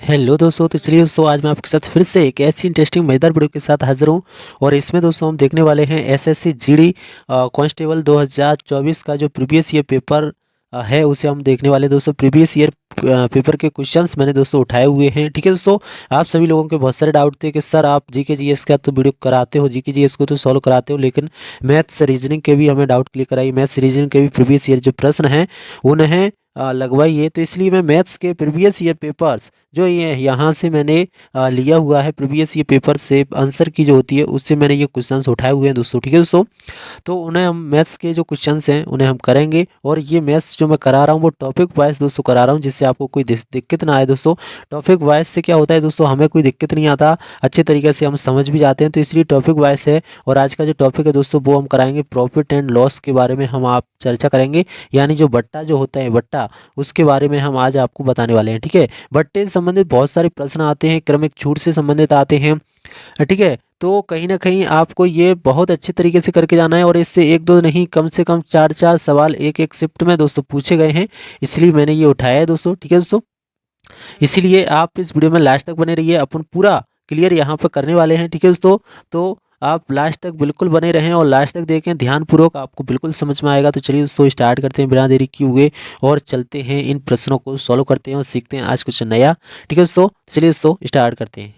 Hello दोस्तों, तो चलिए दोस्तों आज मैं आपके साथ फिर से एक ऐसी इंटरेस्टिंग मज़ेदार वीडियो के साथ हाजिर हूँ। और इसमें दोस्तों हम देखने वाले हैं एसएससी जीडी कांस्टेबल 2024 का जो प्रीवियस ईयर पेपर है उसे हम देखने वाले हैं। दोस्तों प्रीवियस ईयर पेपर के क्वेश्चंस मैंने दोस्तों उठाए हुए हैं। ठीक है दोस्तों, आप सभी लोगों के बहुत सारे डाउट थे कि सर आप जीके जीएस का तो वीडियो कराते हो, जीके जीएस को तो सॉल्व कराते हो, लेकिन मैथ्स रीजनिंग के भी हमें डाउट क्लियर कराइए, मैथ्स रीजनिंग के भी प्रीवियस ईयर जो प्रश्न हैं उन्हें लगवाइए। तो इसलिए मैं मैथ्स के प्रीवियस ईयर पेपर्स जो ये यहाँ से मैंने लिया हुआ है, प्रीवियस ईयर पेपर से आंसर की जो होती है उससे मैंने ये क्वेश्चंस उठाए हुए हैं दोस्तों। ठीक है दोस्तों, तो उन्हें हम मैथ्स के जो क्वेश्चंस हैं उन्हें हम करेंगे। और ये मैथ्स जो मैं करा रहा हूँ वो टॉपिक वाइज दोस्तों करा रहा हूँ, जिससे आपको कोई दिक्कत ना आए दोस्तों। टॉपिक वाइज से क्या होता है दोस्तों, हमें कोई दिक्कत नहीं आता, अच्छे तरीके से हम समझ भी जाते हैं, तो इसलिए टॉपिक वाइज है। और आज का जो टॉपिक है दोस्तों वो हम कराएंगे प्रॉफिट एंड लॉस के बारे में हम आप चर्चा करेंगे, यानी जो बट्टा जो होता है बट्टा, उसके बारे में हम आज आपको बताने वाले हैं। ठीक है, बट्टे से संबंधित बहुत सारे प्रश्न आते हैं, क्रमिक छूट से संबंधित आते हैं। ठीक है, तो कहीं ना कहीं आपको ये बहुत अच्छे तरीके से करके जाना है, और इससे एक दो नहीं कम से कम चार चार सवाल एक एक शिफ्ट में दोस्तों पूछे गए हैं, इसलिए मैंने ये उठाया है दोस्तों। ठीक है दोस्तों, इसीलिए आप इस वीडियो में लास्ट तक बने रहिए, अपन पूरा क्लियर यहाँ पर करने वाले हैं। ठीक है दोस्तों, तो आप लास्ट तक बिल्कुल बने रहें और लास्ट तक देखें ध्यानपूर्वक, आपको बिल्कुल समझ में आएगा। तो चलिए दोस्तों स्टार्ट करते हैं बिना देरी किए हुए, और चलते हैं इन प्रश्नों को सॉल्व करते हैं और सीखते हैं आज कुछ नया। ठीक है दोस्तों, चलिए दोस्तों स्टार्ट करते हैं।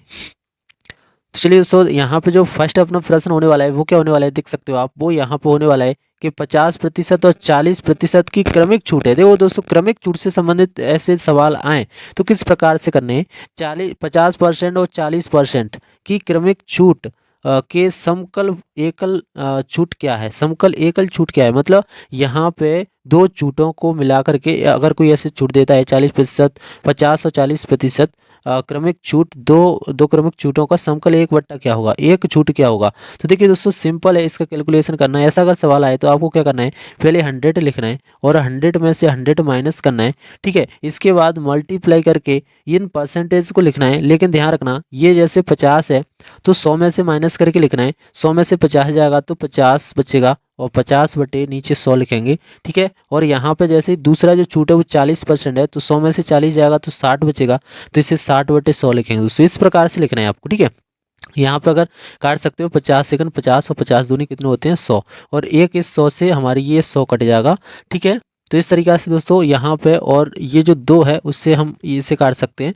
तो चलिए दोस्तों यहाँ पे जो फर्स्ट अपना प्रश्न होने वाला है वो क्या होने वाला है, देख सकते हो आप, वो यहाँ पे होने वाला है कि 50% और 40% की क्रमिक छूट है। देखो दोस्तों, क्रमिक छूट से संबंधित ऐसे सवाल आए तो किस प्रकार से करने हैं। 50% और 40% की क्रमिक छूट के समकल एकल छूट क्या है, समकल एकल छूट क्या है, मतलब यहाँ पे दो छूटों को मिला करके अगर कोई ऐसे छूट देता है 40%, 50 और 40%, क्रमिक छूट दो दो क्रमिक छूटों का समकल एक बट्टा क्या होगा, एक छूट क्या होगा। तो देखिए दोस्तों सिंपल है, इसका कैलकुलेशन करना है। ऐसा अगर सवाल आए तो आपको क्या करना है, पहले 100 लिखना है और 100 में से 100 माइनस करना है। ठीक है, इसके बाद मल्टीप्लाई करके इन परसेंटेज को लिखना है, लेकिन ध्यान रखना ये जैसे 50 है तो 100 में से माइनस करके लिखना है। 100 में से 50 जाएगा तो 50 बचेगा, और 50 बटे नीचे 100 लिखेंगे। ठीक है, और यहाँ पे जैसे दूसरा जो छूट है वो 40% है, तो 100 में से 40 जाएगा तो 60 बचेगा, तो इसे 60 बटे 100 लिखेंगे दोस्तों। इस प्रकार से लिखना है आपको। ठीक है, यहाँ पर अगर काट सकते हो 50 सेकंड, 50 और 50 दूनी कितने होते हैं 100, और एक इस 100 से हमारी ये 100 कट जाएगा। ठीक है, तो इस तरीक़ा से दोस्तों यहाँ पे, और ये जो 2 है उससे हम इसे काट सकते हैं,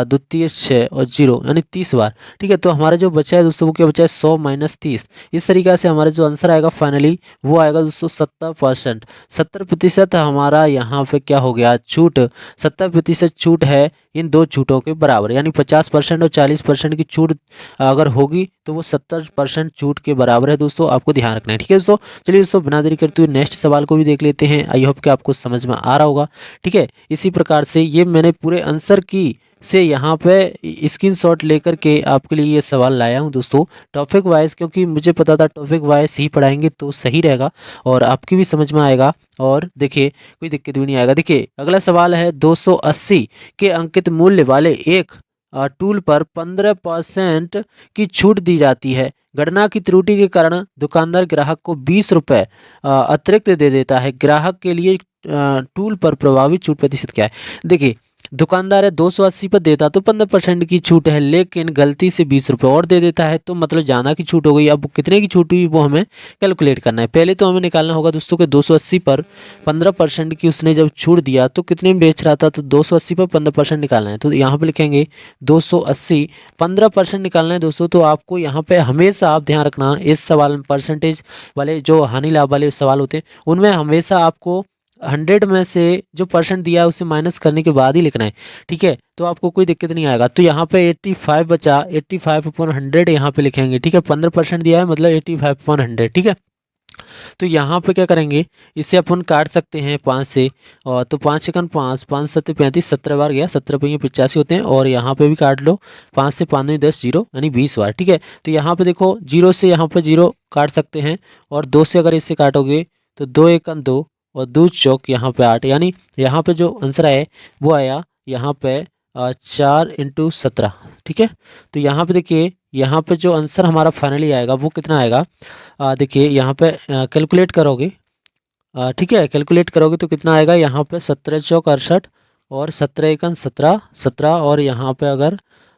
द्वितीय 6 और 0 यानी 30 बार। ठीक है, तो हमारा जो बचा है दोस्तों वो क्या बचा है, 100 माइनस 30। इस तरीक़ा से हमारा जो आंसर आएगा फाइनली वो आएगा दोस्तों 70%। 70% हमारा यहाँ पे क्या हो गया, छूट 70% छूट है इन दो छूटों के बराबर, यानी 50% और 40% की छूट अगर होगी तो वो 70% छूट के बराबर है दोस्तों, आपको ध्यान रखना है। ठीक है दोस्तों, चलिए दोस्तों बिना देरी करते हुए नेक्स्ट सवाल को भी देख लेते हैं। आई होप कि आपको समझ में आ रहा होगा। ठीक है, इसी प्रकार से ये मैंने पूरे आंसर की से यहाँ पे स्क्रीनशॉट लेकर के आपके लिए ये सवाल लाया हूँ दोस्तों, टॉपिक वाइज, क्योंकि मुझे पता था टॉपिक वाइज ही पढ़ाएंगे तो सही रहेगा और आपकी भी समझ में आएगा, और देखिए कोई दिक्कत भी नहीं आएगा। देखिए अगला सवाल है, 280 के अंकित मूल्य वाले एक टूल पर 15% की छूट दी जाती है। गणना की त्रुटि के कारण दुकानदार ग्राहक को 20 रुपये अतिरिक्त दे देता है। ग्राहक के लिए टूल पर प्रभावी छूट प्रतिशत क्या है। देखिए दुकानदार है 280 पर देता तो 15% की छूट है, लेकिन गलती से 20 रुपये और दे देता है, तो मतलब ज़्यादा की छूट हो गई। अब कितने की छूट हुई वो हमें कैलकुलेट करना है। पहले तो हमें निकालना होगा दोस्तों कि 280 पर 15% की उसने जब छूट दिया तो कितने में बेच रहा था, तो 280 पर 15% निकालना है। तो यहाँ पे लिखेंगे 280 15% निकालना है दोस्तों। तो आपको यहाँ पे हमेशा आप ध्यान रखना, इस सवाल में परसेंटेज वाले जो हानि लाभ वाले सवाल होते हैं उनमें हमेशा आपको 100 में से जो परसेंट दिया है उसे माइनस करने के बाद ही लिखना है। ठीक है, तो आपको कोई दिक्कत नहीं आएगा। तो यहाँ पे 85 बचा, 85/100 यहाँ पे लिखेंगे। ठीक है, 15% दिया है मतलब 85/100। ठीक है, तो यहाँ पे क्या करेंगे, इसे अपन काट सकते हैं 5 से, और तो 5 सेकंड 5 5 7 35, 17 बार गया, 17 पे 85 होते हैं, और यहाँ पे भी काट लो 5 से 5 10 0 यानी 20 बार। ठीक है, तो यहाँ पे देखो 0 से यहाँ पे 0 काट सकते हैं, और 2 से अगर इससे काटोगे तो 2 1 2 और 2 चौक यहाँ पे 8, यानी यहाँ पे जो आंसर आया वो आया यहाँ पे 4 × 17। ठीक है, तो यहाँ पे देखिए, यहाँ पे जो आंसर हमारा फाइनली आएगा वो कितना आएगा, देखिए यहाँ पे कैलकुलेट करोगे, ठीक है कैलकुलेट करोगे तो कितना आएगा यहाँ पे 17 चौक 68 और 17 एकन 17 17 और यहाँ पे अगर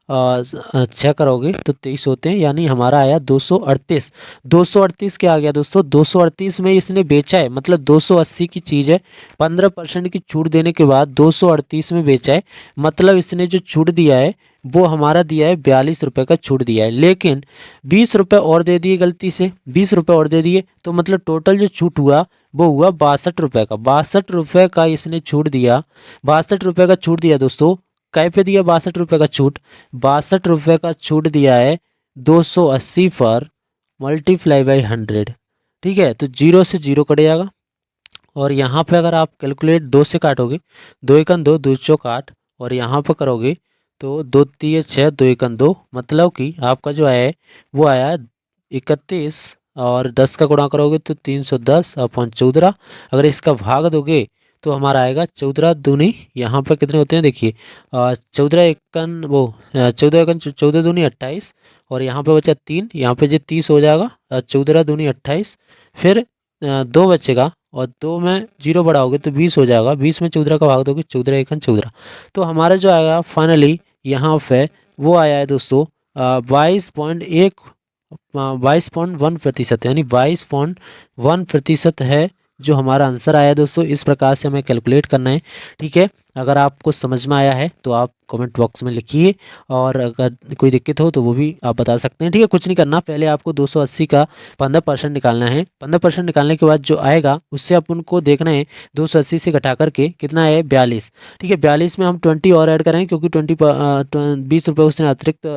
6 करोगे तो 23 होते हैं, यानी हमारा आया 238। 238 क्या आ गया दोस्तों, 238 में इसने बेचा है, मतलब 280 की चीज़ है, 15% की छूट देने के बाद 238 में बेचा है, मतलब इसने जो छूट दिया है वो हमारा दिया है 42 रुपये का छूट दिया है, लेकिन 20 रुपये और दे दिए गलती से, 20 रुपये और दे दिए, तो मतलब टोटल जो छूट हुआ वो हुआ 62 रुपये का। 62 रुपये का इसने छूट दिया, 62 रुपये का छूट दिया दोस्तों। कै पे दिया 62 रुपये का छूट, 62 रुपये का छूट दिया है 280 पर, मल्टीप्लाई बाई 100। ठीक है, तो जीरो से जीरो कट जाएगा, और यहाँ पे अगर आप कैलकुलेट 2 से काटोगे, 2 एकन 2, 2 चौक 8, और यहाँ पर करोगे तो 2 तिये 6, 2 एकन 2, मतलब कि आपका जो आया है वो आया 31, और 10 का गुणा करोगे तो 310 अपॉन 14। अगर इसका भाग दोगे तो हमारा आएगा 14 दूनी, यहाँ पर कितने होते हैं देखिए, 14 एकन वो 14 एकन 14 दूनी 28, और यहाँ पे बचा 3, यहाँ पे जो 30 हो जाएगा, 14 दूनी 28, फिर 2 बचेगा, और 2 में जीरो बढ़ाओगे तो 20 हो जाएगा, 20 में 14 का भाग दोगे, 14 एकन 14। तो हमारा जो आएगा फाइनली यहाँ पे वो आया है दोस्तों 22.1%, यानी 22.1% है जो हमारा आंसर आया है दोस्तों। इस प्रकार से हमें कैलकुलेट करना है। ठीक है, अगर आपको समझ में आया है तो आप कमेंट बॉक्स में लिखिए, और अगर कोई दिक्कत हो तो वो भी आप बता सकते हैं। ठीक है, कुछ नहीं करना, पहले आपको 280 का 15% निकालना है। 15% निकालने के बाद जो आएगा उससे अपन को देखना है 280 से घटा करके कितना है 42। ठीक है, 42 में हम 20 और ऐड करेंगे, क्योंकि 20 रुपये उसने अतिरिक्त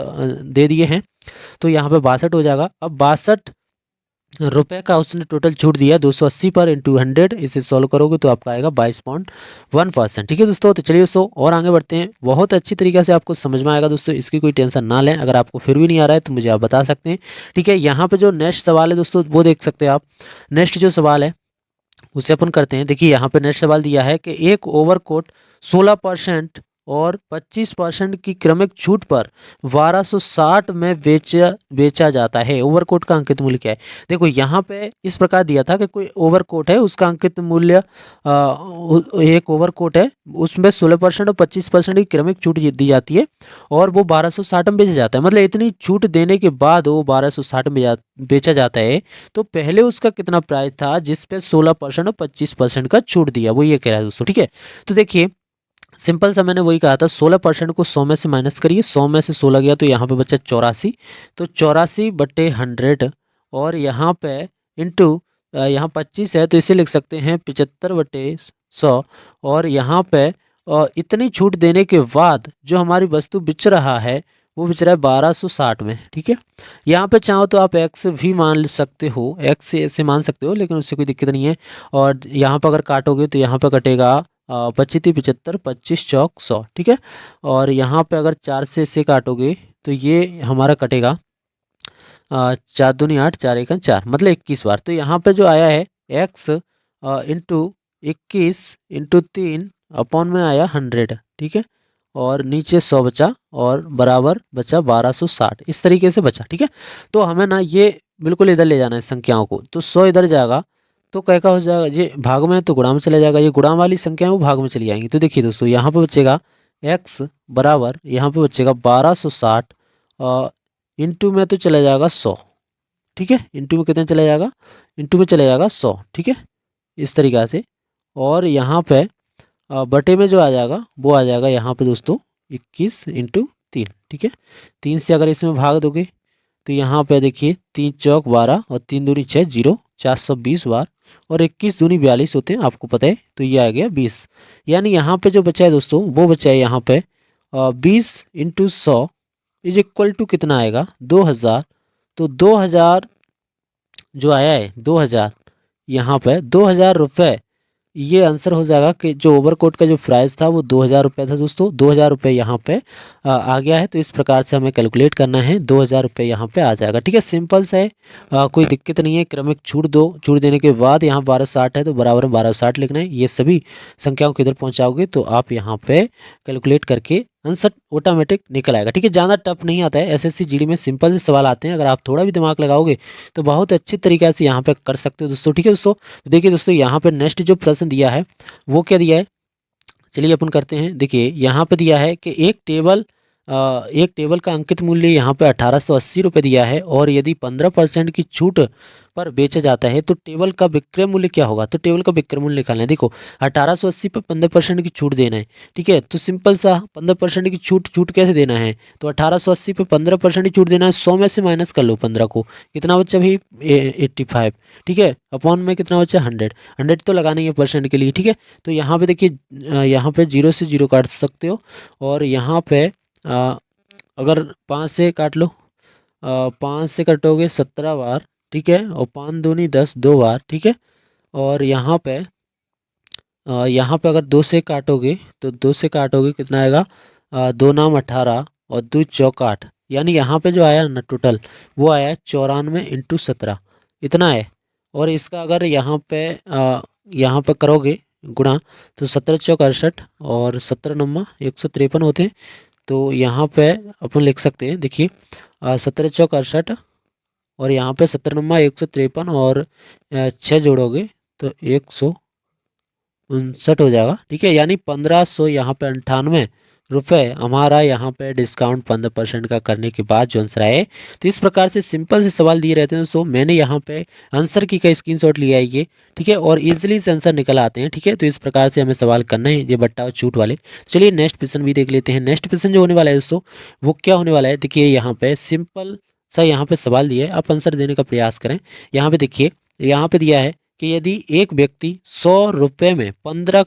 दे दिए हैं, तो यहाँ पे 62 हो जाएगा। अब 62 रुपये का उसने टोटल छूट दिया 280 पर इंटू 100, इसे सॉल्व करोगे तो आपका आएगा 22.1%। ठीक है दोस्तों, तो चलिए दोस्तों और आगे बढ़ते हैं। बहुत अच्छी तरीके से आपको समझ में आएगा दोस्तों, इसकी कोई टेंशन ना लें। अगर आपको फिर भी नहीं आ रहा है तो मुझे आप बता सकते हैं। ठीक है, यहाँ पे जो नेक्स्ट सवाल है दोस्तों वो देख सकते हैं आप। नेक्स्ट जो सवाल है उसे अपन करते हैं। देखिए यहाँ पे नेक्स्ट सवाल दिया है कि एक ओवरकोट 16% और 25% की क्रमिक छूट पर 1260 में बेचा जाता है। ओवरकोट का अंकित मूल्य क्या है? देखो यहाँ पे इस प्रकार दिया था कि कोई ओवरकोट है, उसका अंकित मूल्य एक ओवरकोट है, उसमें 16% और 25% की क्रमिक छूट दी जाती है, और वो 1260 में बेचा जाता है। मतलब इतनी छूट देने के बाद वो 1260 में बेचा जाता है, तो पहले उसका कितना प्राइस था जिस पे 16% और 25% का छूट दिया, वो ये कह रहा है दोस्तों। ठीक है, तो देखिए सिंपल सा मैंने वही कहा था, 16% को 100 में से माइनस करिए, 100 में से 16 गया तो यहाँ पे बचा 84, तो 84/100, और यहाँ पे इंटू यहाँ 25 है तो इसे लिख सकते हैं 75/100, और यहाँ पे इतनी छूट देने के बाद जो हमारी वस्तु बिच रहा है वो बिच रहा है 1260 में। ठीक है, यहाँ पे चाहो तो आप एक्स भी मान सकते हो, एक्स से ऐसे मान सकते हो, लेकिन उससे कोई दिक्कत नहीं है। और यहाँ पर अगर काटोगे तो यहाँ पर कटेगा 25×75, 25 चौक 100। ठीक है, और यहाँ पे अगर 4 से इसे काटोगे तो ये हमारा कटेगा 4 दूनी 8, 4 एकन 4, मतलब 21 बार। तो यहाँ पे जो आया है x इंटू 21 इंटू 3 अपॉन में आया 100। ठीक है, और नीचे 100 बचा, और बराबर बचा 1260, इस तरीके से बचा। ठीक है, तो हमें ना ये बिल्कुल इधर ले जाना है संख्याओं को, तो 100 इधर जाएगा तो क्या का हो जाएगा, ये भाग में तो गुणा में चला जाएगा, ये गुणा वाली संख्या वो भाग में चली जाएंगी। तो देखिए दोस्तों यहाँ पे बचेगा x बराबर, यहाँ पे बचेगा 1260 इंटू में तो चला जाएगा 100। ठीक है, इंटू में कितने चला जाएगा, इंटू में चला जाएगा 100। ठीक है, इस तरीक़ा से, और यहाँ पे बटे में जो आ जाएगा वो आ जाएगा यहाँ पे दोस्तों 21 इंटू 3। ठीक है, 3 से अगर इसमें भाग दोगे तो यहाँ पे देखिए 3 चौक 12 और 3 दूनी 6, 0, 420 बार, और 21 दूनी 42 होते हैं, आपको पता है, तो ये आ गया 20। यानी यहाँ पे जो बचा है दोस्तों वो बचा है यहाँ पे 20 इंटू 100 इज इक्वल टू कितना आएगा 2000। तो 2000 जो आया है 2000, यहाँ पे 2000 रुपये, ये आंसर हो जाएगा कि जो ओवरकोट का जो प्राइस था वो 2000 रुपये था दोस्तों। 2000 रुपये यहाँ पे आ गया है, तो इस प्रकार से हमें कैलकुलेट करना है, 2000 रुपये यहाँ पे आ जाएगा। ठीक है, सिंपल सा है, कोई दिक्कत नहीं है। क्रमिक छूट दो, छूट देने के बाद यहाँ 1260 है तो बराबर में 1260 लिखना है। ये सभी संख्याओं को इधर पहुँचाओगे तो आप यहाँ पे कैलकुलेट करके आंसर ऑटोमेटिक निकल आएगा। ठीक है, ज़्यादा टफ नहीं आता है, एसएससी जीडी में सिंपल से सवाल आते हैं, अगर आप थोड़ा भी दिमाग लगाओगे तो बहुत अच्छी तरीके से यहाँ पे कर सकते हो दोस्तों। ठीक है दोस्तों, तो देखिए दोस्तों यहाँ पे नेक्स्ट जो प्रश्न दिया है वो क्या दिया है, चलिए अपन करते हैं। देखिए यहाँ पे दिया है कि एक टेबल का अंकित मूल्य यहाँ पे 1880 रुपये दिया है, और यदि 15% की छूट पर बेचा जाता है तो टेबल का विक्रय मूल्य क्या होगा। तो टेबल का विक्रय मूल्य निकालना है। देखो 1880 पर 15% की छूट देना है, ठीक है। तो सिंपल सा 15% की छूट कैसे देना है, तो 1880 पे 15% की छूट देना है। 100 में से माइनस कर लो 15 को, कितना बच्चा भाई 85, ठीक है। अपॉन में कितना बच्चा 100 तो लगाना ही है परसेंट के लिए, ठीक है। तो यहाँ पे देखिए यहाँ पे 0 से 0 काट सकते हो, और यहाँ पे अगर 5 से काट लो, 5 से कटोगे 17 बार, ठीक है, और 5 दूनी 10 2 बार, ठीक है। और यहाँ पे अगर 2 से काटोगे तो 2 से काटोगे कितना आएगा, 2 नाम 18 और 2 चौक 8, यानी यहाँ पे जो आया ना टोटल वो आया 94 × 17, इतना है। और इसका अगर यहाँ पे करोगे गुणा, तो 17 चौक 68 और 17 नम्मा 153 होते हैं। तो यहाँ पे अपन लिख सकते हैं, देखिए 17 चौक 68 और यहाँ पे 17 नम्मा 153 और 6 जोड़ोगे तो 159 हो जाएगा, ठीक है। यानी 1500 यहाँ पे 98 रुपये हमारा यहाँ पे डिस्काउंट 15% का करने के बाद जो आंसर आए। तो इस प्रकार से सिंपल से सवाल दिए रहते हैं दोस्तों। मैंने यहाँ पे आंसर की का स्क्रीनशॉट लिया है ये, ठीक है, और इजीली से आंसर निकल आते हैं, ठीक है। तो इस प्रकार से हमें सवाल करना है ये बट्टा और छूट वाले। चलिए नेक्स्ट क्वेश्चन भी देख लेते हैं। नेक्स्ट क्वेश्चन जो होने वाला है दोस्तों वो क्या होने वाला है, देखिए यहाँ पे सिंपल सा यहाँ पे सवाल दिया है, आप आंसर देने का प्रयास करें। यहाँ पे देखिए, यहाँ पे दिया है कि यदि एक व्यक्ति 100 रुपये में 15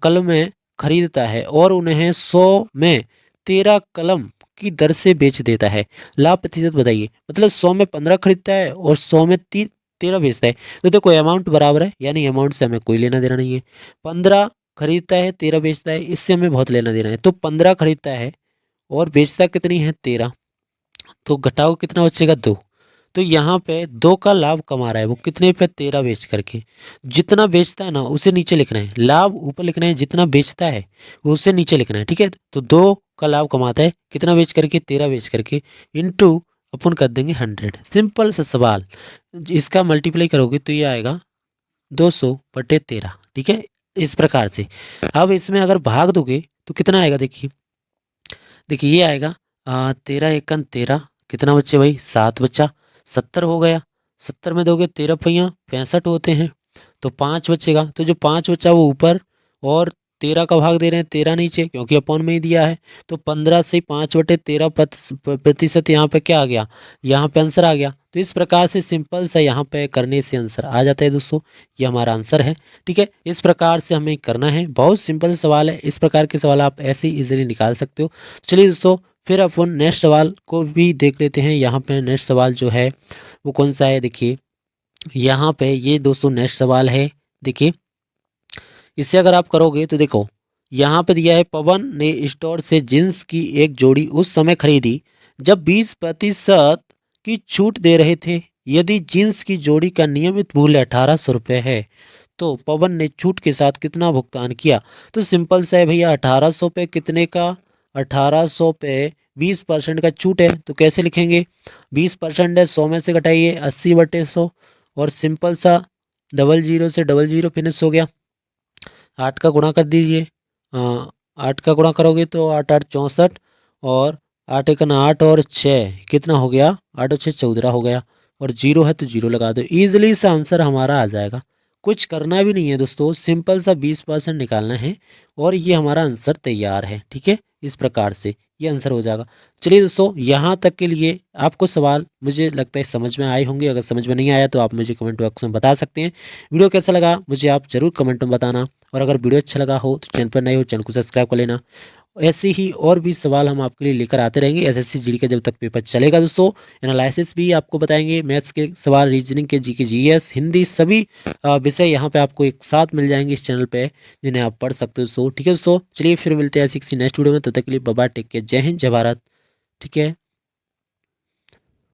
कलमें खरीदता है और उन्हें 100 में 13 कलम की दर से बेच देता है, लाभ प्रतिशत बताइए। मतलब 100 में 15 खरीदता है और 100 में 13 बेचता है। तो देखो अमाउंट बराबर है, यानी अमाउंट से हमें कोई लेना देना नहीं है। 15 खरीदता है 13 बेचता है, इससे हमें बहुत लेना देना है। तो 15 खरीदता है और बेचता कितनी है 13, तो घटाओ कितना बचेगा 2। तो यहाँ पे 2 का लाभ कमा रहा है वो, कितने पे 13 बेच करके। जितना बेचता है ना उसे नीचे लिखना है, लाभ ऊपर लिखना है, जितना बेचता है उसे नीचे लिखना है, ठीक है। तो 2 का लाभ कमाता है कितना बेच करके, 13 बेच करके, इंटू अपन कर देंगे 100। सिंपल सा सवाल, इसका मल्टीप्लाई करोगे तो ये आएगा 200/13, ठीक है, इस प्रकार से। अब इसमें अगर भाग दोगे तो कितना आएगा, देखिए देखिए ये आएगा 13 एकन 13, कितना बच्चे भाई 7 बच्चा, 70 हो गया। 70 में दोगे 13 पहिया 65 होते हैं, तो 5 बचेगा। तो जो 5 बचा वो ऊपर, और 13 का भाग दे रहे हैं 13 नीचे, क्योंकि अपॉन में ही दिया है। तो 15 से 5/13 प्रतिशत यहाँ पे क्या आ गया, यहाँ पे आंसर आ गया। तो इस प्रकार से सिंपल सा यहाँ पे करने से आंसर आ जाता है दोस्तों। ये हमारा आंसर है, ठीक है। इस प्रकार से हमें करना है, बहुत सिंपल सवाल है। इस प्रकार के सवाल आप ऐसे ही इजीली निकाल सकते हो। चलिए दोस्तों फिर अपन नेक्स्ट सवाल को भी देख लेते हैं। यहाँ पे नेक्स्ट सवाल जो है वो कौन सा है, देखिए यहाँ पे ये दोस्तों नेक्स्ट सवाल है। देखिए इससे अगर आप करोगे तो देखो यहाँ पे दिया है, पवन ने स्टोर से जींस की एक जोड़ी उस समय खरीदी जब 20% की छूट दे रहे थे। यदि जींस की जोड़ी का नियमित मूल्य 1800 रुपये है तो पवन ने छूट के साथ कितना भुगतान किया। तो सिंपल सा है भैया, 1800 पे कितने का, 1800 पे 20% का छूट है, तो कैसे लिखेंगे, 20% है 100 में से घटाइए 80/100, और सिंपल सा 00 से 00 फिनिश हो गया। 8 का गुणा कर दीजिए, 8 का गुणा करोगे तो 8 8 64, और 8 1 8 और 6 कितना हो गया, 8 और 6 14 हो गया, और 0 है तो 0 लगा दो। ईजिली सा आंसर हमारा आ जाएगा। कुछ करना भी नहीं है दोस्तों, सिंपल सा 20% निकालना है और ये हमारा आंसर तैयार है, ठीक है। इस प्रकार से ये आंसर हो जाएगा। चलिए दोस्तों यहाँ तक के लिए आपको सवाल मुझे लगता है समझ में आए होंगे। अगर समझ में नहीं आया तो आप मुझे कमेंट बॉक्स में बता सकते हैं। वीडियो कैसा लगा मुझे आप जरूर कमेंट में बताना, और अगर वीडियो अच्छा लगा हो तो चैनल पर नए हो चैनल को सब्सक्राइब कर लेना। ऐसे ही और भी सवाल हम आपके लिए लेकर आते रहेंगे। एसएससी जीडी का जब तक पेपर चलेगा दोस्तों, एनालिसिस भी आपको बताएंगे, मैथ्स के सवाल, रीजनिंग के, जीके, जीएस, हिंदी, सभी विषय यहाँ पे आपको एक साथ मिल जाएंगे इस चैनल पे, जिन्हें आप पढ़ सकते हो दोस्तों, ठीक है दोस्तों। चलिए फिर मिलते हैं ऐसी किसी नेक्स्ट वीडियो में, तब तक के लिए बाय बाय, टेक केयर, जय हिंद जय भारत, ठीक है।